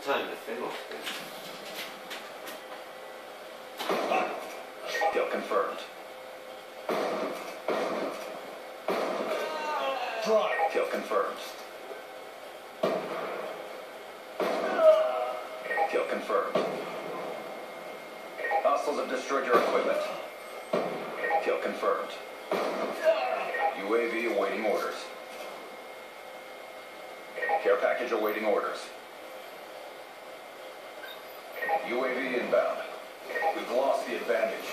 time to finish this. Kill confirmed. Try. Kill confirmed. Kill confirmed. Hostiles have destroyed your equipment. Kill confirmed. UAV awaiting orders. Care package awaiting orders. UAV inbound. We've lost the advantage.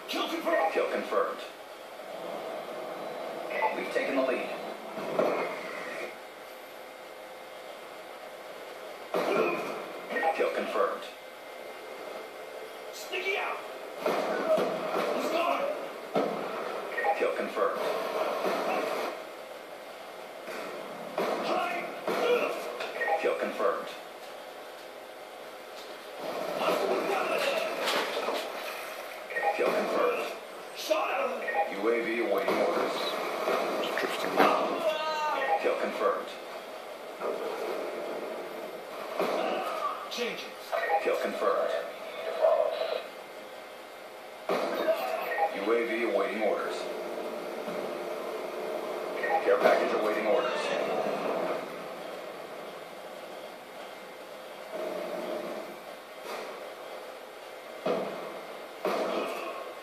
Kill confirmed. Kill confirmed. We've taken the lead. Kill confirmed. Sneaky out. He's gone. Kill confirmed. Hi. Kill confirmed. Kill confirmed. Shot out. UAV awaiting orders. Drifting down. Kill confirmed. Changing. Kill confirmed. UAV awaiting orders. Care package awaiting orders.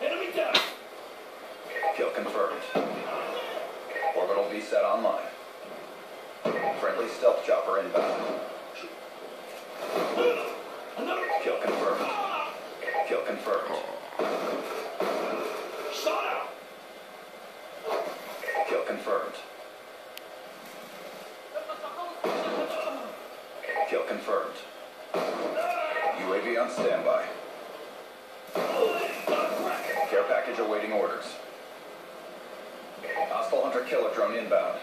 Enemy down. Kill confirmed. Orbital VSAT online. Friendly stealth chopper inbound. Another. Kill confirmed. Kill confirmed. Shot out. Kill confirmed. Kill confirmed. UAV on standby. Care package awaiting orders. Hostile hunter killer drone inbound.